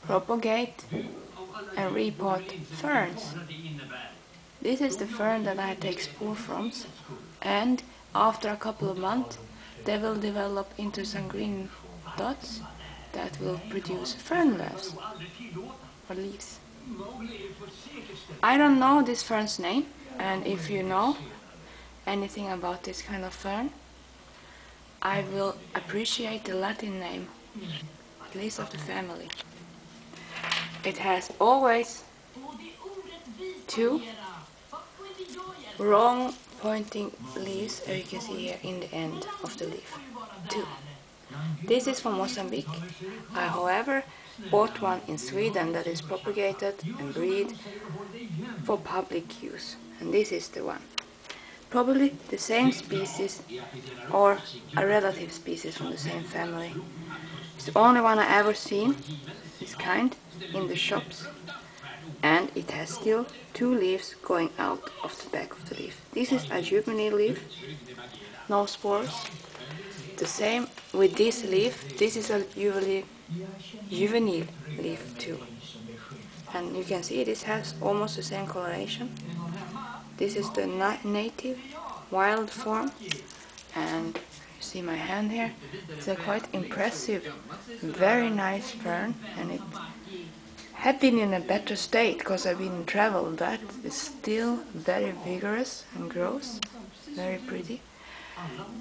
propagate and repot ferns. This is the fern that I take spore from, and after a couple of months they will develop into some green dots that will produce fern leaves or leaves. I don't know this fern's name, and if you know anything about this kind of fern, I will appreciate the Latin name, at least of the family. It has always two wrong pointing leaves, as you can see here in the end of the leaf. Two. This is from Mozambique. I, however, bought one in Sweden that is propagated and bred for public use, and this is the one. Probably the same species or a relative species from the same family. It's the only one I ever seen, this kind, in the shops, and it has still two leaves going out of the back of the leaf. This is a juvenile leaf, no spores. The same with this leaf, this is a juvenile leaf too. And you can see this has almost the same coloration. This is the native wild form, and you see my hand here. It's a quite impressive, very nice fern, and it had been in a better state because I've been in travel. That is still very vigorous and grows, very pretty.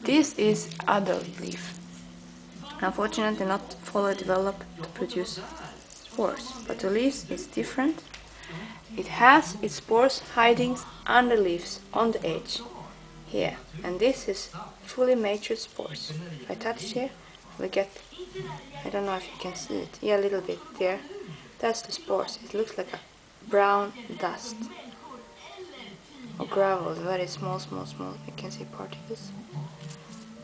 This is adult leaf. Unfortunately not fully developed to produce spores, but the leaves is different. It has its spores hiding under leaves on the edge here, and this is fully matured spores. If I touch here, we get, I don't know if you can see it, yeah, a little bit there. That's the spores. It looks like a brown dust or gravel, very small. You can see particles.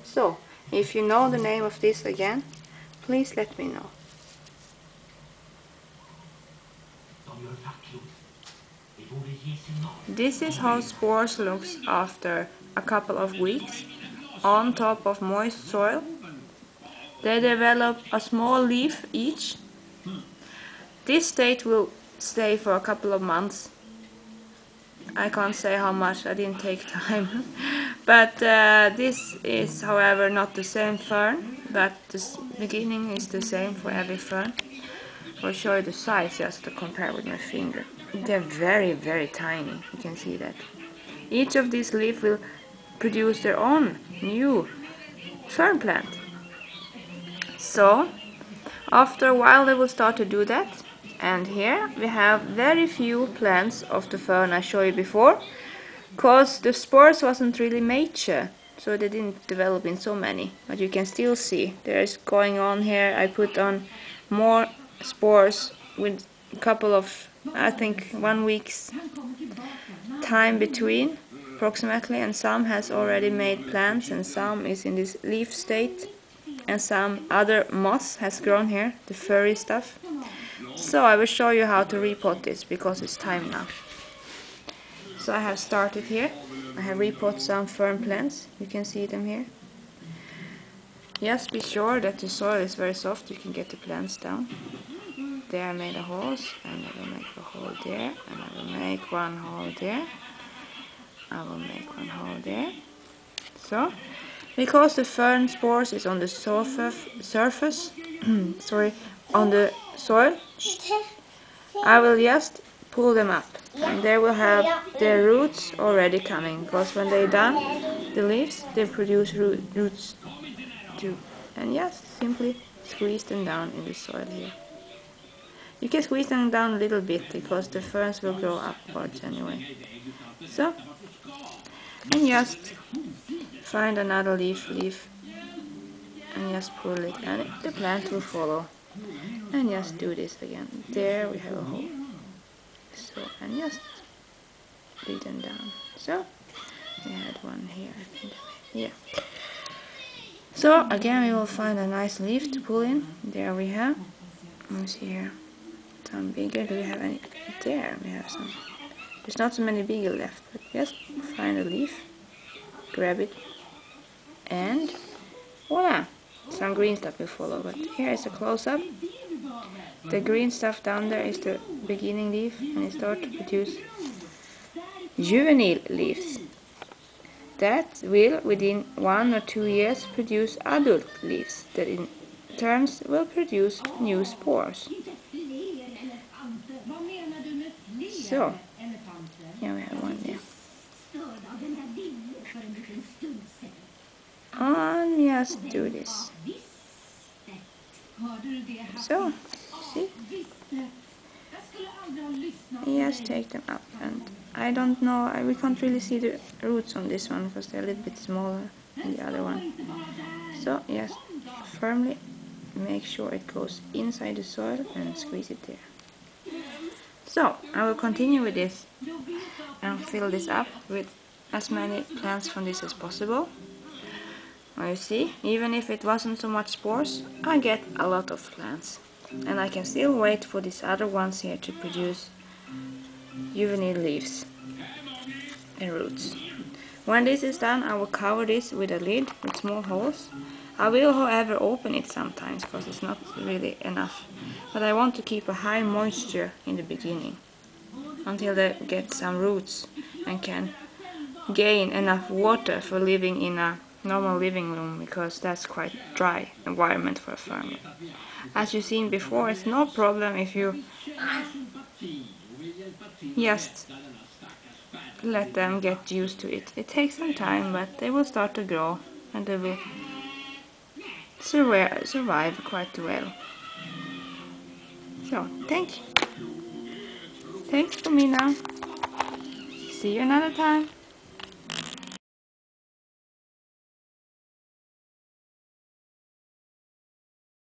So, if you know the name of this again, please let me know. This is how spores looks after a couple of weeks on top of moist soil. They develop a small leaf each. This state will stay for a couple of months. I can't say how much, I didn't take time. But this is, however, not the same fern, but the beginning is the same for every fern. I'll show you the size just to compare with my finger. They're very tiny, you can see that. Each of these leaves will produce their own new fern plant. So, after a while they will start to do that. And here we have very few plants of the fern I showed you before, because the spores wasn't really mature, so they didn't develop in so many. But you can still see there's going on here. I put on more spores with a couple of, I think, 1 week's time between approximately, and some has already made plants and some is in this leaf state, and some other moss has grown here, the furry stuff. So I will show you how to repot this because it's time now. So I have started here. I have repotted some fern plants. You can see them here. Just be sure that the soil is very soft. You can get the plants down. There I made a hole, and I will make a hole there, and I will make one hole there. I will make one hole there. So, because the fern spores is on the surface, sorry, on the soil, I will just pull them up, and they will have their roots already coming, because when they're done, the leaves, they produce roots too. And just simply squeeze them down in the soil here. You can squeeze them down a little bit, because the ferns will grow upwards anyway. So, and just find another leaf, and just pull it, and the plant will follow. And just do this again. There we have a hole. So, and just lead them down. So, we had one here, I think. Yeah. So, again we will find a nice leaf to pull in. There we have. Let me see here. Some bigger. Do we have any? There we have some. There's not so many bigger left, but just find a leaf, grab it, and voila! Some green stuff will follow, but here is a close-up. The green stuff down there is the beginning leaf, and it starts to produce juvenile leaves. That will, within 1 or 2 years, produce adult leaves that in turn will produce new spores. So, here we have one there. And just do this. So, see? Just take them up, and I don't know, we can't really see the roots on this one because they're a little bit smaller than the other one. So just firmly make sure it goes inside the soil and squeeze it there. So I will continue with this and fill this up with as many plants from this as possible. Now you see, even if it wasn't so much spores, I get a lot of plants. And I can still wait for these other ones here to produce juvenile leaves and roots. When this is done, I will cover this with a lid with small holes. I will, however, open it sometimes because it's not really enough. But I want to keep a high moisture in the beginning until they get some roots and can gain enough water for living in a normal living room, because that's quite dry environment for a fern. As you've seen before, it's no problem if you just let them get used to it. It takes some time, but they will start to grow and they will survive quite well. So, thanks for me now. See you another time.